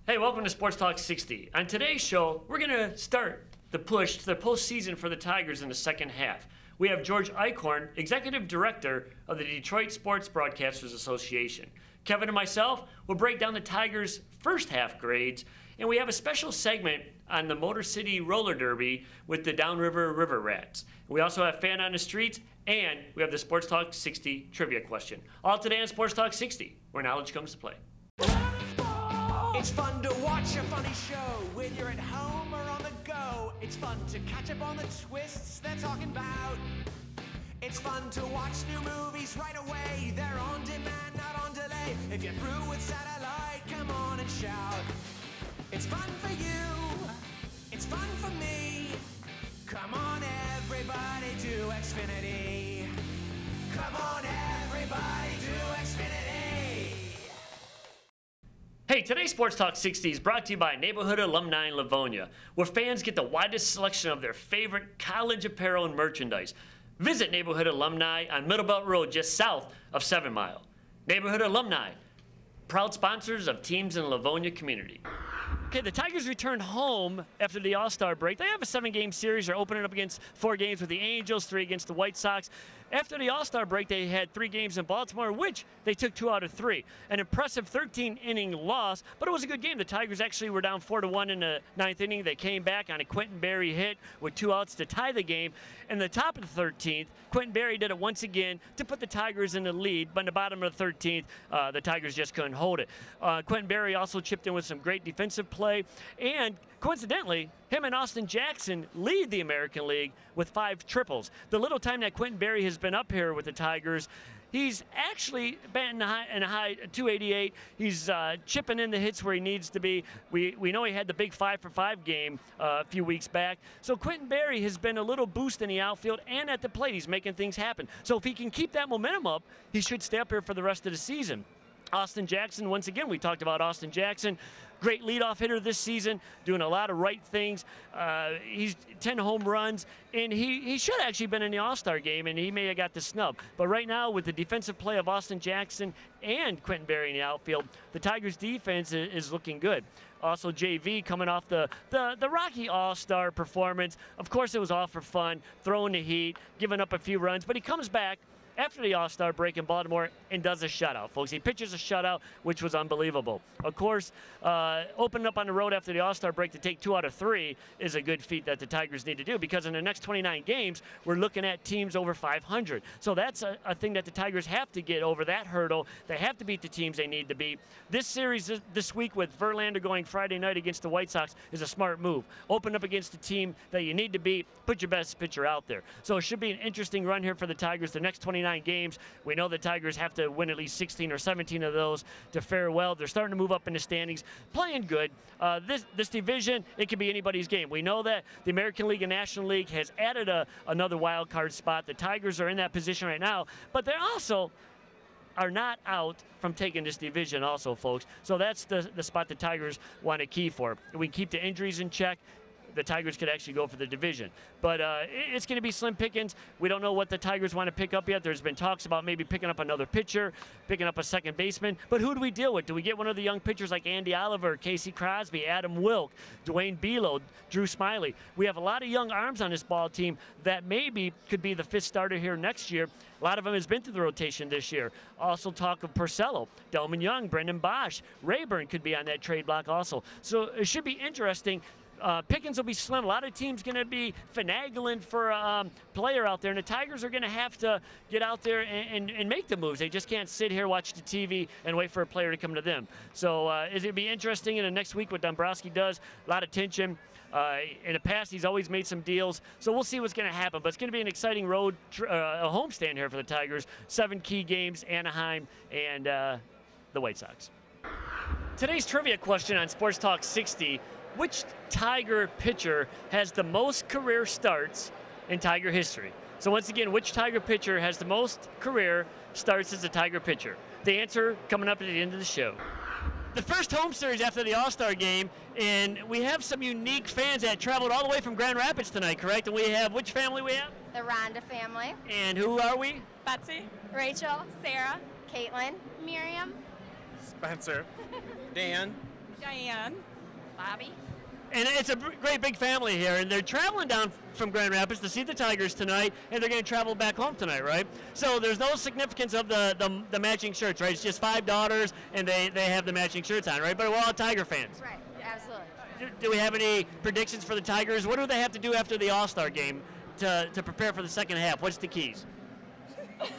Hey, welcome to Sports Talk 60. On today's show, we're going to start the push to the postseason for the Tigers in the second half. We have George Eichhorn, Executive Director of the Detroit Sports Broadcasters Association. Kevin and myself will break down the Tigers' first half grades, and we have a special segment on the Motor City Roller Derby with the Downriver River Rats. We also have Fan on the Streets, and we have the Sports Talk 60 trivia question. All today on Sports Talk 60, where knowledge comes to play. It's fun to watch a funny show when you're at home or on the go. It's fun to catch up on the twists they're talking about. It's fun to watch new movies right away. They're on demand, not on delay. If you're through with satellite, come on and shout. It's fun for you. It's fun for me. Come on, everybody, to Xfinity. Come on, everybody, to Xfinity. Hey, today's Sports Talk 60 is brought to you by Neighborhood Alumni in Livonia, where fans get the widest selection of their favorite college apparel and merchandise. Visit Neighborhood Alumni on Middlebelt Road, just south of 7 Mile. Neighborhood Alumni, proud sponsors of teams in the Livonia community. Okay, the Tigers returned home after the All-Star break. They have a 7-game series. They're opening up against 4 games with the Angels, 3 against the White Sox. After the All-Star break, they had 3 games in Baltimore, which they took 2 out of 3. An impressive 13-inning loss, but it was a good game. The Tigers actually were down 4-1 in the 9th inning. They came back on a Quentin Berry hit with 2 outs to tie the game. In the top of the 13th, Quentin Berry did it once again to put the Tigers in the lead, but in the bottom of the 13th, the Tigers just couldn't hold it. Quentin Berry also chipped in with some great defensive play, and coincidentally, him and Austin Jackson lead the American League with 5 triples. The little time that Quentin Berry has been up here with the Tigers, he's actually batting in a high 288. He's chipping in the hits where he needs to be. We know he had the big 5-for-5 game a few weeks back. So Quentin Berry has been a little boost in the outfield and at the plate. He's making things happen. So if he can keep that momentum up, he should stay up here for the rest of the season. Austin Jackson, once again, we talked about Austin Jackson. Great leadoff hitter this season, doing a lot of right things. He's 10 home runs, and he should have actually been in the All-Star game, and he may have got the snub. But right now, with the defensive play of Austin Jackson and Quentin Berry in the outfield, the Tigers' defense is looking good. Also, JV coming off the Rocky All-Star performance. Of course, it was all for fun, throwing the heat, giving up a few runs, but he comes back after the All-Star break in Baltimore and does a shutout, folks. He pitches a shutout, which was unbelievable. Of course, opening up on the road after the All-Star break to take 2 out of 3 is a good feat that the Tigers need to do, because in the next 29 games, we're looking at teams over 500. So that's a thing that the Tigers have to get over, that hurdle. They have to beat the teams they need to beat. This series this week with Verlander going Friday night against the White Sox is a smart move. Open up against the team that you need to beat, put your best pitcher out there. So it should be an interesting run here for the Tigers the next 29 games. We know the Tigers have to win at least 16 or 17 of those to fare well. They're starting to move up in the standings, playing good. This division, it could be anybody's game. We know that the American League and National League has added another wild card spot. The Tigers are in that position right now, but they also are not out from taking this division also, folks. So that's the spot the Tigers want to key for. If we keep the injuries in check, the Tigers could actually go for the division. But it's going to be slim pickings. We don't know what the Tigers want to pick up yet. There's been talks about maybe picking up another pitcher, picking up a second baseman. But who do we deal with? Do we get one of the young pitchers like Andy Oliver, Casey Crosby, Adam Wilk, Dwayne Belo, Drew Smiley? We have a lot of young arms on this ball team that maybe could be the 5th starter here next year. A lot of them has been through the rotation this year. Also talk of Porcello, Delman Young, Brendan Bosch. Rayburn could be on that trade block also. So it should be interesting. Pickens will be slim. A lot of teams going to be finagling for a player out there, and the Tigers are going to have to get out there and make the moves. They just can't sit here, watch the TV, and wait for a player to come to them. So it'll be interesting in the next week what Dombrowski does. A lot of tension. In the past, he's always made some deals, so we'll see what's going to happen. But it's going to be an exciting road, a homestand here for the Tigers. 7 key games, Anaheim and the White Sox. Today's trivia question on Sports Talk 60. Which Tiger pitcher has the most career starts in Tiger history? So once again, which Tiger pitcher has the most career starts as a Tiger pitcher? The answer coming up at the end of the show. The first home series after the All-Star game, and we have some unique fans that traveled all the way from Grand Rapids tonight, correct? And we have, which family we have? The Rhonda family. And who are we? Betsy, Rachel. Sarah, Caitlin. Miriam, Spencer, Dan, Diane. Bobby. And it's a great big family here, and they're traveling down from Grand Rapids to see the Tigers tonight, and they're going to travel back home tonight, right? So there's no significance of the matching shirts, right? It's just 5 daughters, and they have the matching shirts on, right? But we're all Tiger fans. Right, absolutely. Do we have any predictions for the Tigers? What do they have to do after the All-Star game to prepare for the second half? What's the keys?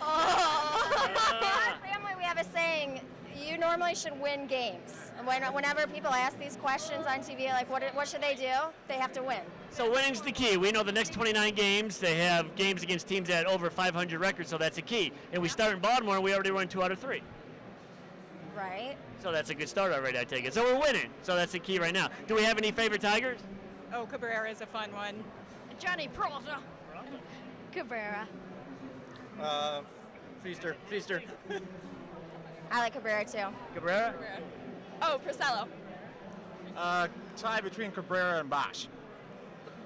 Oh. In our family, we have a saying, you normally should win games. And whenever people ask these questions on TV, like what should they do? They have to win. So winning's the key. We know the next 29 games, they have games against teams at over 500 records, so that's a key. And we start in Baltimore, and we already won 2 out of 3. Right. So that's a good start already, I take it. So we're winning. So that's the key right now. Do we have any favorite Tigers? Oh, Cabrera is a fun one. Johnny Peralta. Cabrera. Feaster. I like Cabrera too. Cabrera? Oh, Priscello. Tie between Cabrera and Bosch.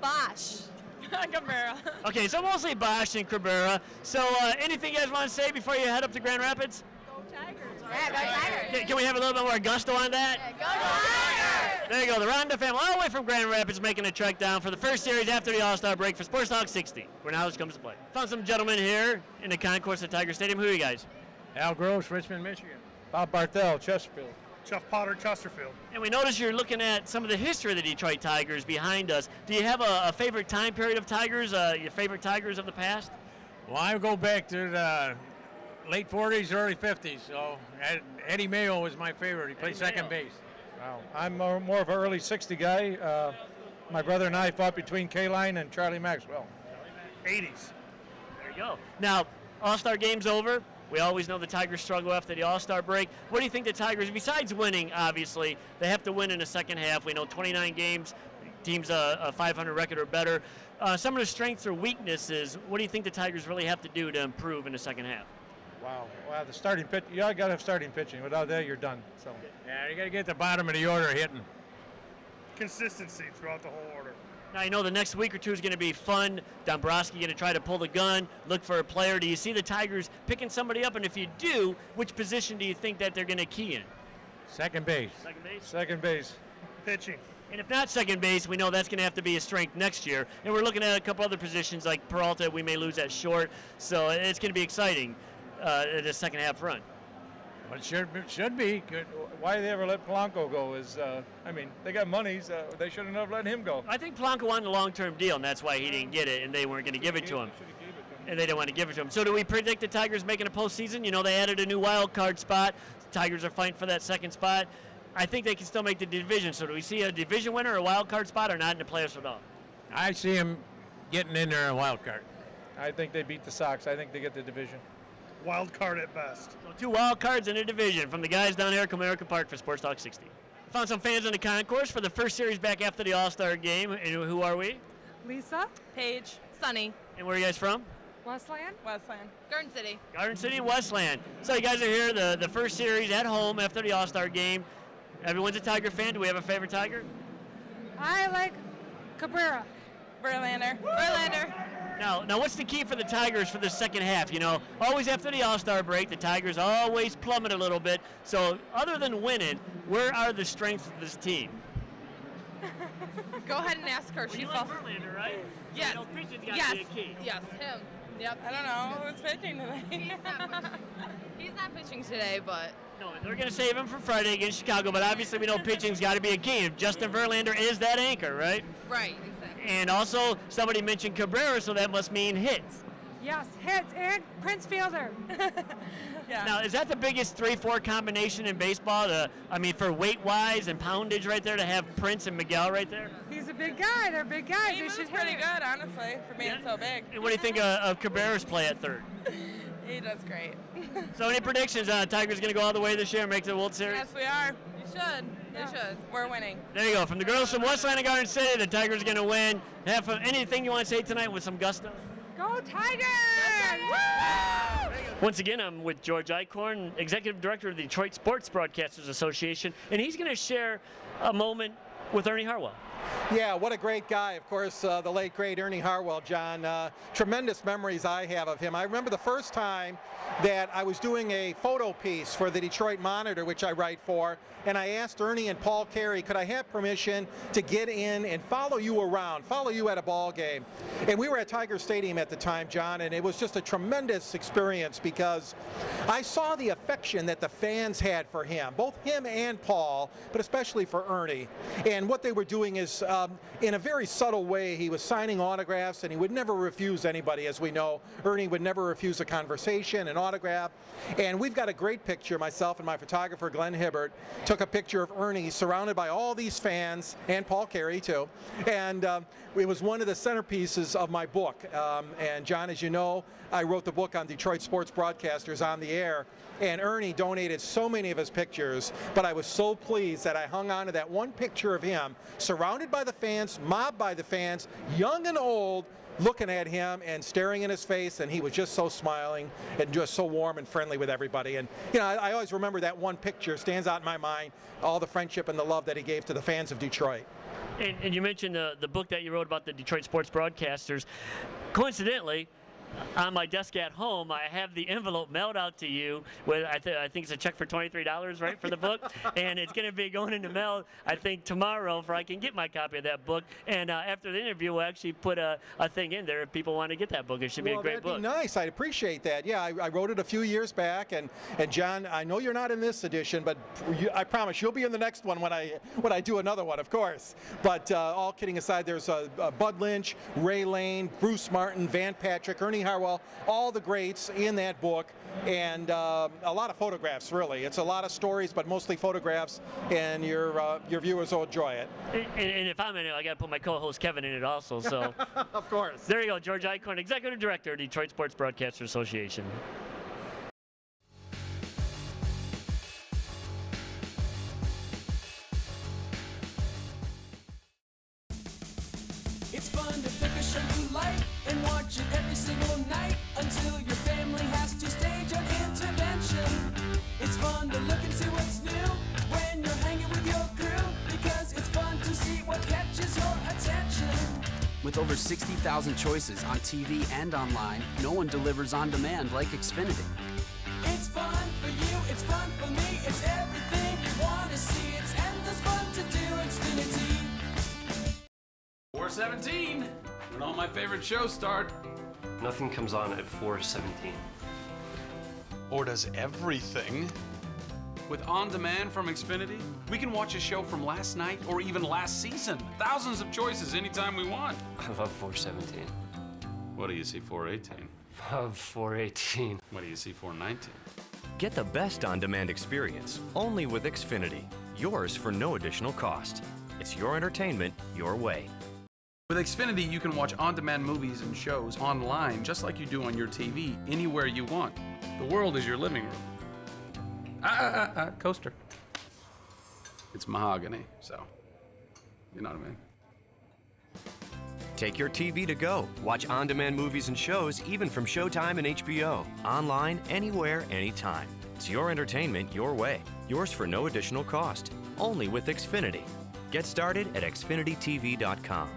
Bosch. Cabrera. Okay, so mostly Bosch and Cabrera. So anything you guys want to say before you head up to Grand Rapids? Go Tigers. Yeah, go Tigers. Can we have a little bit more gusto on that? Yeah, go Tigers. There you go. The Ronda family all the way from Grand Rapids making a trek down for the first series after the All-Star break for Sports Talk 60, where knowledge comes to play. Found some gentlemen here in the concourse at Tiger Stadium. Who are you guys? Al Gross, Richmond, Michigan. Bob Barthel, Chesterfield. Jeff Potter, Chesterfield. And we notice you're looking at some of the history of the Detroit Tigers behind us. Do you have a favorite time period of Tigers, your favorite Tigers of the past? Well, I go back to the late 40s, early 50s. So Eddie Mayo was my favorite. He played second base. Wow. I'm more of an early 60 guy. My brother and I fought between K-Line and Charlie Maxwell. 80s. There you go. Now, All-Star game's over. We always know the Tigers struggle after the All-Star break. What do you think the Tigers, besides winning, obviously, they have to win in the second half. We know 29 games, teams a 500 record or better. Some of the strengths or weaknesses, what do you think the Tigers really have to do to improve in the second half? Wow. The starting pitch. You got to have starting pitching. Without that, you're done. So. Yeah, you got to get the bottom of the order hitting. Consistency throughout the whole order. Now, you know the next week or two is going to be fun. Dombrowski going to try to pull the gun, look for a player. Do you see the Tigers picking somebody up? And if you do, which position do you think that they're going to key in? Second base. Second base? Second base. Pitching. And if not second base, we know that's going to have to be a strength next year. And we're looking at a couple other positions like Peralta, we may lose at short. So it's going to be exciting in the second half run. Well, it should be. Good. Why they ever let Polanco go is, they got money, so they should have never let him go. I think Polanco wanted a long-term deal, and that's why he didn't get it, and they weren't going to give it to him. And they didn't want to give it to him. So do we predict the Tigers making a postseason? You know, they added a new wild card spot. The Tigers are fighting for that second spot. I think they can still make the division. So do we see a division winner or a wild card spot or not in the playoffs at all? I see him getting in there in a wild card. I think they beat the Sox. I think they get the division. Wild card at best. So 2 wild cards in a division from the guys down here at Comerica Park for Sports Talk 60. Found some fans in the concourse for the first series back after the All-Star game. And who are we? Lisa. Paige. Sunny. And where are you guys from? Westland. Westland. Garden City. Garden City and Westland. So you guys are here, the first series at home after the All-Star game. Everyone's a Tiger fan. Do we have a favorite Tiger? I like Cabrera. Verlander. Now, what's the key for the Tigers for the second half? You know, always after the All-Star break, the Tigers always plummet a little bit. So other than winning, where are the strengths of this team? Go ahead and ask her. You like Verlander, right? Yes. So pitching's got to be a key. Yes, him. Yep. I don't know who's pitching today. He's not pitching today, but. No, they're going to save him for Friday against Chicago, but obviously we know pitching's got to be a key. If Justin Verlander is that anchor, right? Right, exactly. And also, somebody mentioned Cabrera, so that must mean hits. Yes, hits and Prince Fielder. Yeah. Now, is that the biggest 3-4 combination in baseball? For weight-wise and poundage right there, to have Prince and Miguel right there? He's a big guy. They're big guys. He moves pretty good, honestly, for being so big. And what do you think of Cabrera's play at third? He does great. So any predictions? Tigers going to go all the way this year and make the World Series? Yes, we are. You should. You should. We're winning. There you go. From the girls from Westland and Garden City, the Tigers are going to win. Have anything you want to say tonight with some gusto? Go Tigers! Woo! Once again, I'm with George Eichhorn, Executive Director of the Detroit Sports Broadcasters Association, and he's going to share a moment with Ernie Harwell. Yeah, what a great guy. Of course, the late, great Ernie Harwell, John. Tremendous memories I have of him. I remember the first time that I was doing a photo piece for the Detroit Monitor, which I write for, and I asked Ernie and Paul Carey, could I have permission to get in and follow you around, follow you at a ball game? And we were at Tiger Stadium at the time, John, and it was just a tremendous experience because I saw the affection that the fans had for him, both him and Paul, but especially for Ernie. And what they were doing is, in a very subtle way, he was signing autographs, and he would never refuse anybody, as we know. Ernie would never refuse a conversation, an autograph. And we've got a great picture, myself and my photographer, Glenn Hibbert, took a picture of Ernie surrounded by all these fans, and Paul Carey too. And it was one of the centerpieces of my book. And John, as you know, I wrote the book on Detroit sports broadcasters on the air, and Ernie donated so many of his pictures, but I was so pleased that I hung on to that one picture of him, surrounded by the fans, mobbed by the fans, young and old, looking at him and staring in his face, and he was just so smiling and just so warm and friendly with everybody. And you know, I always remember that one picture, stands out in my mind, all the friendship and the love that he gave to the fans of Detroit. And you mentioned the book that you wrote about the Detroit sports broadcasters. Coincidentally, on my desk at home, I have the envelope mailed out to you with, I think it's a check for $23, right, for the book? And it's going to be going in the mail, I think, tomorrow for I can get my copy of that book. And after the interview, we'll actually put a thing in there if people want to get that book. It should be a great book. That'd be nice. I'd appreciate that. Yeah, I wrote it a few years back. And John, I know you're not in this edition, but I promise you'll be in the next one when I do another one, of course. But all kidding aside, there's Bud Lynch, Ray Lane, Bruce Martin, Van Patrick, Ernie Harwell, all the greats in that book, and a lot of photographs, really. It's a lot of stories, but mostly photographs, and your viewers will enjoy it. And if I'm in it, I got to put my co-host Kevin in it also. So, of course. There you go, George Eichhorn, Executive Director, Detroit Sports Broadcasters Association. It's fun to pick a show you like and watch it every single night until your family has to stage an intervention. It's fun to look and see what's new when you're hanging with your crew because it's fun to see what catches your attention. With over 60,000 choices on TV and online, no one delivers on demand like Xfinity. It's fun for you, it's fun for me, it's everything you want to see. It's endless fun to do Xfinity. 4:17, when all my favorite shows start. Nothing comes on at 4:17. Or does everything? With On Demand from Xfinity, we can watch a show from last night or even last season. Thousands of choices anytime we want. I love 4:17. What do you see 4:18? Love 4:18. What do you see 4:19? Get the best on-demand experience only with Xfinity. Yours for no additional cost. It's your entertainment, your way. With Xfinity, you can watch on-demand movies and shows online just like you do on your TV, anywhere you want. The world is your living room. Coaster. It's mahogany, so you know what I mean. Take your TV to go. Watch on-demand movies and shows even from Showtime and HBO. Online, anywhere, anytime. It's your entertainment, your way. Yours for no additional cost. Only with Xfinity. Get started at xfinitytv.com.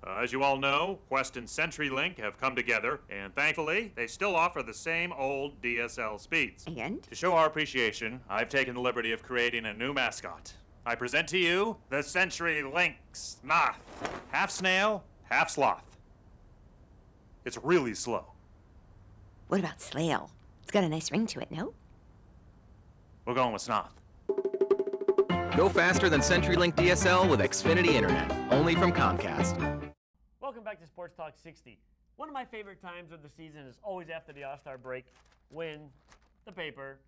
As you all know, Qwest and CenturyLink have come together, and thankfully, they still offer the same old DSL speeds. And? To show our appreciation, I've taken the liberty of creating a new mascot. I present to you the CenturyLink Sloth. Half snail, half sloth. It's really slow. What about Slail? It's got a nice ring to it, no? We're going with Snoth. Go faster than CenturyLink DSL with Xfinity Internet, only from Comcast. Welcome back to Sports Talk 60. One of my favorite times of the season is always after the All-Star break when the paper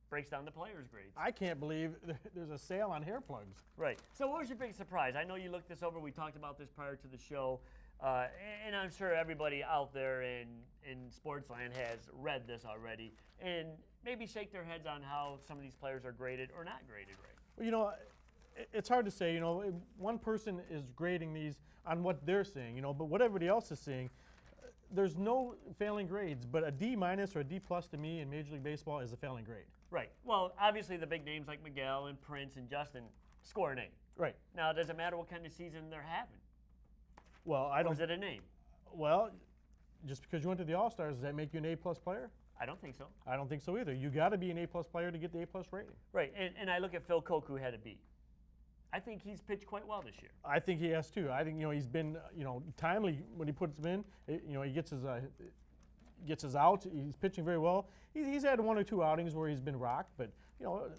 breaks down the players' grades. I can't believe there's a sale on hair plugs. Right. So what was your big surprise? I know you looked this over. We talked about this prior to the show. And I'm sure everybody out there in Sportsland has read this already and maybe shake their heads on how some of these players are graded or not graded right. Well, you know, it's hard to say. You know, one person is grading these on what they're seeing, you know, but what everybody else is seeing, there's no failing grades, but a D- or a D+ to me in Major League Baseball is a failing grade. Right. Well, obviously the big names like Miguel and Prince and Justin, score a name. Right. Now, does it matter what kind of season they're having? Well, I don't. Or is it a name? Well, just because you went to the All-Stars, does that make you an A-plus player? I don't think so. I don't think so either. You got to be an A-plus player to get the A-plus rating. Right, and I look at Phil Koch, who had a B. I think he's pitched quite well this year. I think he has too. I think he's been timely when he puts them in. He gets his outs. He's pitching very well. He's had 1 or 2 outings where he's been rocked, but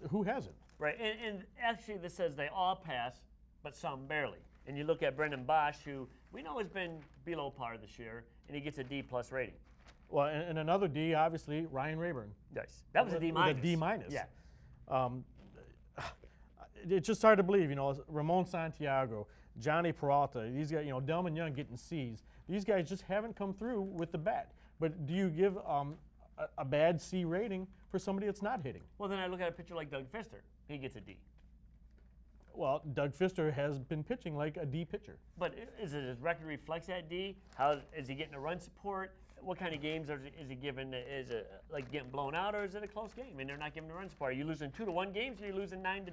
who hasn't? Right, and actually this says they all pass, but some barely. And you look at Brendan Bosch, who we know has been below par this year, and he gets a D+ rating. Well, and another D, obviously, Ryan Rayburn. Yes, that was a D-. A D-. Yeah. It's just hard to believe, Ramon Santiago, Johnny Peralta, these guys, Delman Young getting C's. These guys just haven't come through with the bat. But do you give a bad C rating for somebody that's not hitting? Well, then I look at a pitcher like Doug Fister. He gets a D. Well, Doug Fister has been pitching like a D pitcher. But is it his record reflects that D? How is he getting a run support? What kind of games is he given? Is it like getting blown out, or is it a close game? I mean, they're not giving a run support. Are you losing 2-1 games, or are you losing 9-2?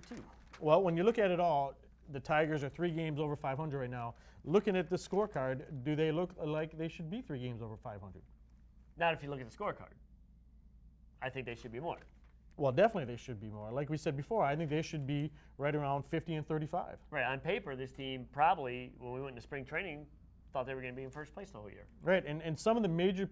Well, when you look at it all, the Tigers are 3 games over 500 right now. Looking at the scorecard, do they look like they should be 3 games over 500? Not if you look at the scorecard. I think they should be more. Well, definitely they should be more. Like we said before, I think they should be right around 50 and 35. Right, on paper, this team probably, when we went into spring training, thought they were going to be in first place the whole year. Right, and some of the major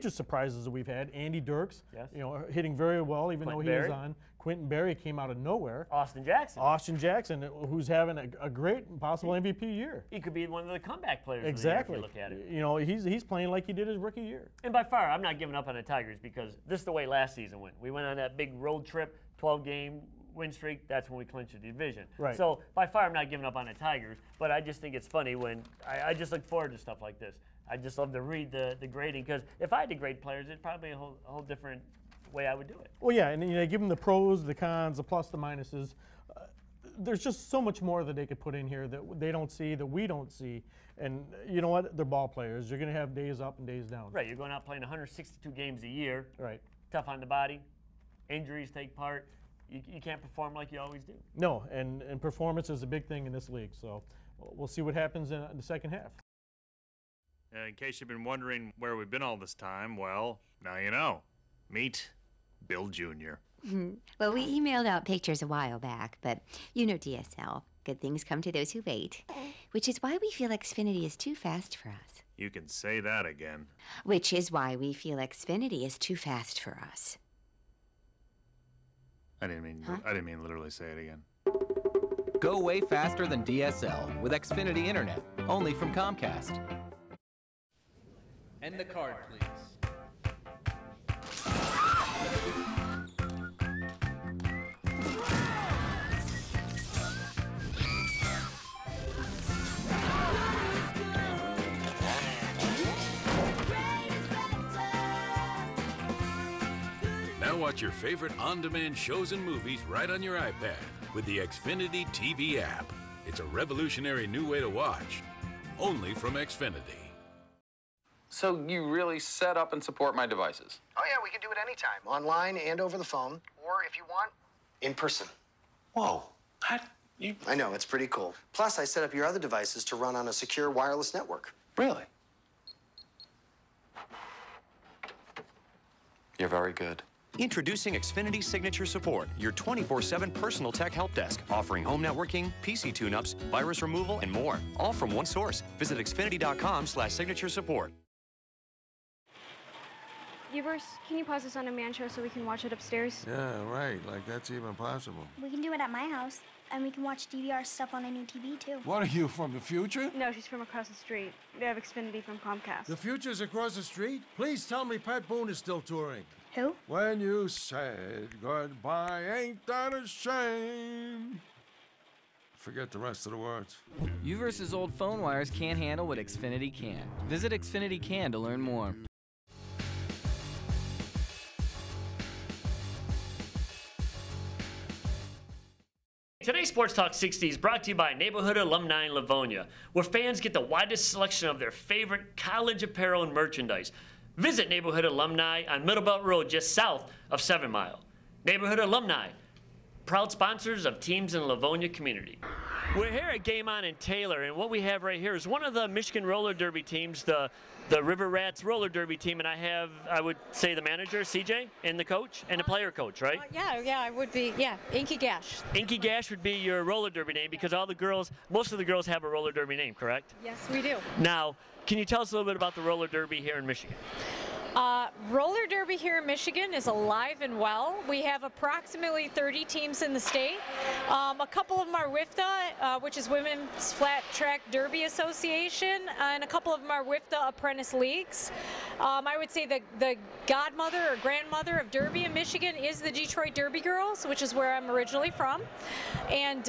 surprises that we've had, Andy Dirks, yes. Hitting very well, even Quentin though he Berry. was on. Quentin Berry came out of nowhere. Austin Jackson, who's having a great possible MVP year. He could be one of the comeback players Exactly. of the year if you look at it. He's playing like he did his rookie year. And by far, I'm not giving up on the Tigers because this is the way last season went. We went on that big road trip, 12-game win streak. That's when we clinched the division. Right. So by far, I'm not giving up on the Tigers, but I just think it's funny when I just look forward to stuff like this. I just love to read the grading because if I had to grade players, it'd probably be a whole different way I would do it. Well, yeah, and give them the pros, the cons, the plus, the minuses. There's just so much more that they could put in here that they don't see, that we don't see. And you know what? They're ball players. You're going to have days up and days down. Right. You're going out playing 162 games a year. Right. Tough on the body. Injuries take part. You can't perform like you always do. No, and performance is a big thing in this league. So we'll see what happens in the second half. In case you've been wondering where we've been all this time, well, now you know. Meet Bill Jr. Well, we emailed out pictures a while back, but DSL. Good things come to those who wait. Which is why we feel Xfinity is too fast for us. You can say that again. Which is why we feel Xfinity is too fast for us. I didn't mean literally say it again. Go way faster than DSL with Xfinity Internet, only from Comcast. And the card, please. Now watch your favorite on-demand shows and movies right on your iPad with the Xfinity TV app. It's a revolutionary new way to watch, only from Xfinity. So you really set up and support my devices? Oh yeah, we can do it anytime, online and over the phone, or if you want, in person. Whoa, I know, it's pretty cool. Plus, I set up your other devices to run on a secure wireless network. Really? You're very good. Introducing Xfinity Signature Support, your 24/7 personal tech help desk, offering home networking, PC tune-ups, virus removal, and more. All from one source. Visit xfinity.com/signature support. Evers, can you pause this on-demand show so we can watch it upstairs? Yeah, right. Like, that's even possible. We can do it at my house, and we can watch DVR stuff on any TV, too. What are you, from the future? No, she's from across the street. They have Xfinity from Comcast. The future's across the street? Please tell me Pat Boone is still touring. Who? When you said goodbye, ain't that a shame? Forget the rest of the words. U-versus old phone wires can't handle what Xfinity can. Visit Xfinity Can to learn more. Today's Sports Talk 60 is brought to you by Neighborhood Alumni in Livonia, where fans get the widest selection of their favorite college apparel and merchandise. Visit Neighborhood Alumni on Middle Belt Road, just south of 7 Mile. Neighborhood Alumni, proud sponsors of teams in Livonia community. We're here at Game On in Taylor, and what we have right here is one of the Michigan roller derby teams, the River Rats roller derby team, and I have, I would say, the manager, CJ, and the coach, and the player coach, right? Yeah, I would be, Inky Gash. Inky Gash would be your roller derby name because all the girls, most of the girls have a roller derby name, correct? Yes, we do. Now, can you tell us a little bit about the roller derby here in Michigan? Roller derby here in Michigan is alive and well. We have approximately 30 teams in the state. A couple of them are WIFTA, which is Women's Flat Track Derby Association, and a couple of them are WIFTA Apprentice Leagues. I would say the godmother or grandmother of Derby in Michigan is the Detroit Derby Girls, which is where I'm originally from. And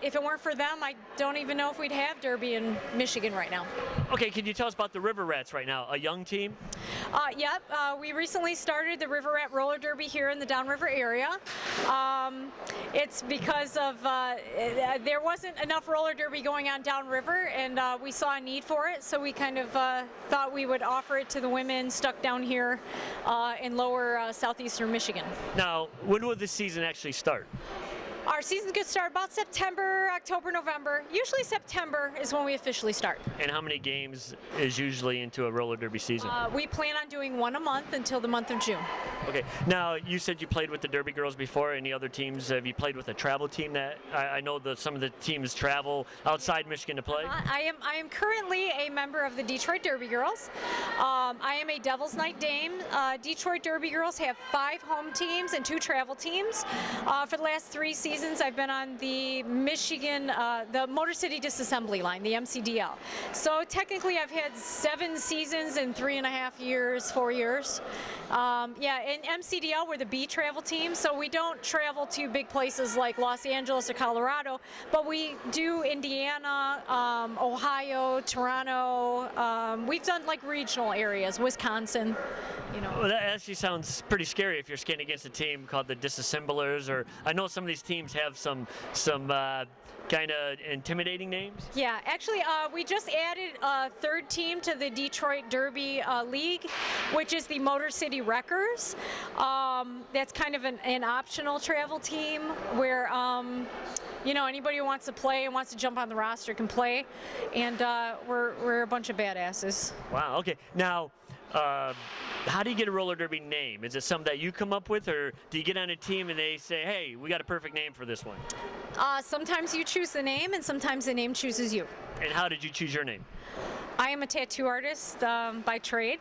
if it weren't for them, I don't even know if we'd have Derby in Michigan right now. Okay, can you tell us about the River Rats right now, a young team? Yep, we recently started the River Rat Roller Derby here in the Downriver area. It's because of there wasn't enough roller derby going on downriver, and we saw a need for it, so we kind of thought we would offer it to the women stuck down here in lower southeastern Michigan. Now, when will this season actually start? Our season could start about September, October, November. Usually September is when we officially start. And how many games is usually into a roller derby season? We plan on doing one a month until the month of June. Okay. Now, you said you played with the Derby Girls before. Any other teams? Have you played with a travel team? That I know that some of the teams travel outside Michigan to play. I am currently a member of the Detroit Derby Girls. I am a Devil's Night Dame. Detroit Derby Girls have 5 home teams and 2 travel teams. For the last 3 seasons, I've been on the Michigan, the Motor City Disassembly line, the MCDL. So technically I've had 7 seasons in 3.5 years, 4 years. Yeah, in MCDL we're the B travel team, so we don't travel to big places like Los Angeles or Colorado, but we do Indiana, Ohio, Toronto. We've done like regional areas, Wisconsin. You know. Well, that actually sounds pretty scary if you're skating against a team called the Disassemblers, or I know some of these teams have some kind of intimidating names. Yeah, actually, we just added a 3rd team to the Detroit Derby League, which is the Motor City Wreckers. That's kind of an optional travel team where you know, anybody who wants to play and wants to jump on the roster can play, and we're a bunch of badasses. Wow. Okay. Now, how do you get a roller derby name? Is it something that you come up with, or do you get on a team and they say, hey, we got a perfect name for this one? Sometimes you choose the name, and sometimes the name chooses you. And how did you choose your name? I am a tattoo artist by trade.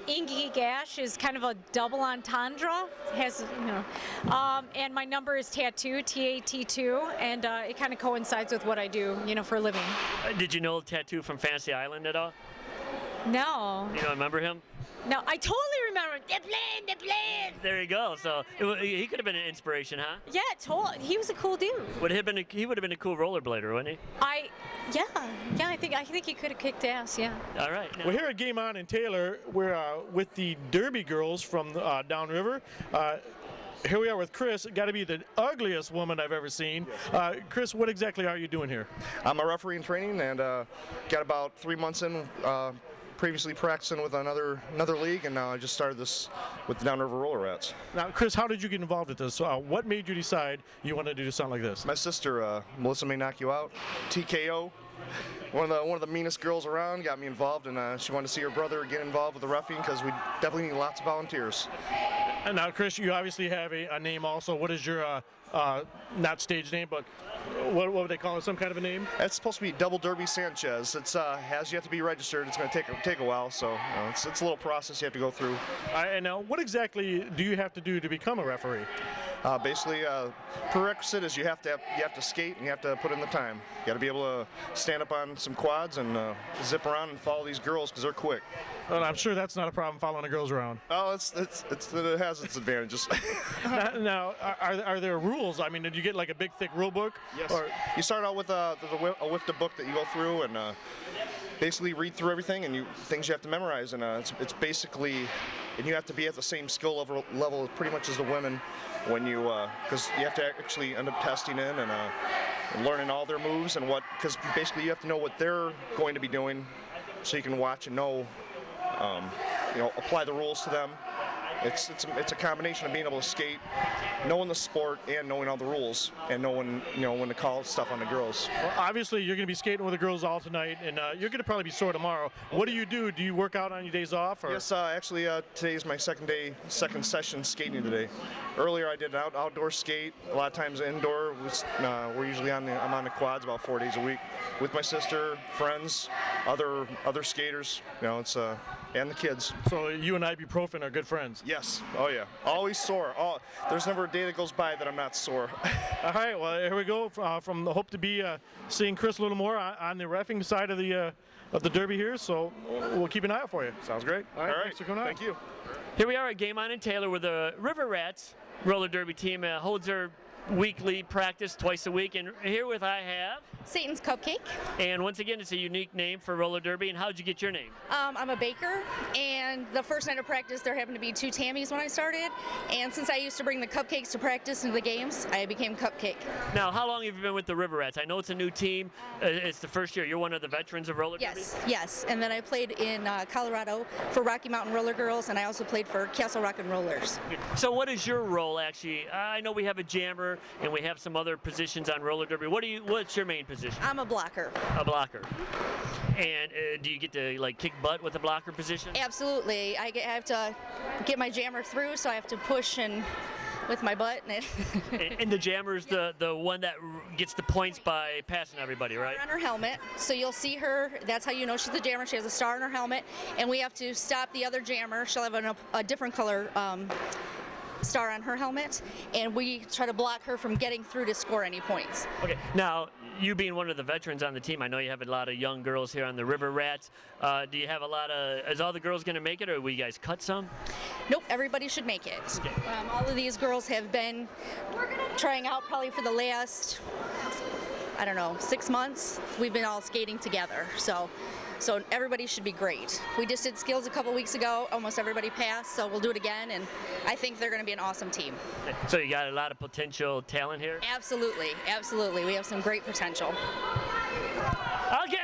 Inky Gash is kind of a double entendre. Has, you know, and my number is Tattoo, T-A-T-2, and it kind of coincides with what I do, you know, for a living. Did you know Tattoo from Fantasy Island at all? No. You don't remember him? No, I totally remember. The plane. There you go. So he could have been an inspiration, huh? Yeah, totally. He was a cool dude. He would have been a cool rollerblader, wouldn't he? Yeah. I think he could have kicked ass. Yeah. All right. Well, here at Game On in Taylor, we're with the Derby Girls from downriver. Here we are with Chris. Got to be the ugliest woman I've ever seen. Chris, what exactly are you doing here? I'm a referee in training, and got about 3 months in. Previously practicing with another league, and now I just started this with the Downriver Roller Rats. Now, Chris, how did you get involved with this? What made you decide you wanted to do something like this? My sister, Melissa May Knock You Out, TKO. One of the meanest girls around got me involved, and she wanted to see her brother get involved with the roughing because we definitely need lots of volunteers. And now, Chris, you obviously have a name also. What is your not stage name, but what would they call it? Some kind of a name? It's supposed to be Double Derby Sanchez. It's has yet to be registered. It's going to take a while, so it's a little process you have to go through. And now, what exactly do you have to do to become a referee? Basically, prerequisite is you have to skate and you have to put in the time. You got to be able to stand up on some quads and zip around and follow these girls because they're quick. Well, I'm sure that's not a problem following the girls around. Oh, it has its advantages. now, are there rules? I mean, did you get like a big thick rule book? Yes. Or you start out with a WIFTA book that you go through and basically read through everything and things you have to memorize, and it's basically, and you have to be at the same skill level pretty much as the women when you because you have to actually end up testing in and learning all their moves and because basically you have to know what they're going to be doing so you can watch and know, apply the rules to them it's a combination of being able to skate, knowing the sport, and knowing all the rules, and knowing when to call stuff on the girls. Well, obviously, you're going to be skating with the girls all tonight, and you're going to probably be sore tomorrow. What do you do? Do you work out on your days off? Or? Yes, actually, today is my second session skating today. Earlier, I did an outdoor skate. A lot of times indoor. We're usually I'm on the quads about 4 days a week with my sister, friends, other skaters. And the kids. So you and ibuprofen are good friends? Yes. Oh yeah. Always sore. There's never a day that goes by that I'm not sore. All right. Well, here we go. From the hope to be seeing Chris a little more on the reffing side of the Derby here. So we'll keep an eye out for you. Sounds great. All right. Thanks for coming out. Thank you. Here we are at Game On in Taylor, where the River Rats roller derby team holds their weekly practice twice a week, and here with I have Satan's Cupcake. And once again, it's a unique name for roller derby. And how'd you get your name? I'm a baker, and the first night of practice there happened to be 2 Tammys when I started, and since I used to bring the cupcakes to practice and the games, I became Cupcake. Now, how long have you been with the River Rats? I know it's a new team. It's the first year. You're one of the veterans of roller derby? Yes, and then I played in Colorado for Rocky Mountain Roller Girls, and I also played for Castle Rock and Rollers. So what is your role, actually? I know we have a jammer, and we have some other positions on roller derby. What's your main position? I'm a blocker. A blocker. And do you get to kick butt with a blocker position? Absolutely. I have to get my jammer through, so I have to push and with my butt. And the jammer's the one that gets the points by passing everybody, right? On her helmet, so you'll see her. That's how you know she's the jammer. She has a star on her helmet, and we have to stop the other jammer. She'll have a different color star on her helmet, and we try to block her from getting through to score any points. Okay, now you being one of the veterans on the team, I know you have a lot of young girls here on the River Rats. Do you have a lot of, is all the girls going to make it, or will you guys cut some? Nope, everybody should make it. Okay. All of these girls have been trying out probably for the last, I don't know, 6 months. We've been all skating together, so everybody should be great. We just did skills a couple weeks ago. Almost everybody passed, so we'll do it again, and I think they're going to be an awesome team. So you got a lot of potential talent here? Absolutely, absolutely. We have some great potential. Okay,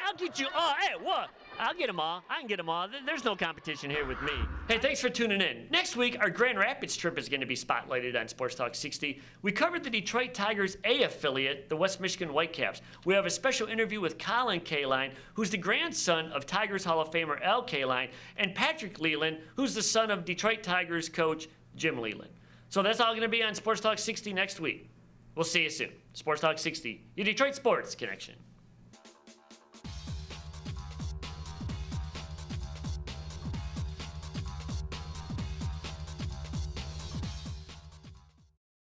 I'll get you. Oh, hey, what? I'll get them all. I can get them all. There's no competition here with me. Hey, thanks for tuning in. Next week, our Grand Rapids trip is going to be spotlighted on Sports Talk 60. We covered the Detroit Tigers A affiliate, the West Michigan Whitecaps. We have a special interview with Colin Kaline, who's the grandson of Tigers Hall of Famer Al Kaline, and Patrick Leland, who's the son of Detroit Tigers coach Jim Leland. So that's all going to be on Sports Talk 60 next week. We'll see you soon. Sports Talk 60, your Detroit sports connection.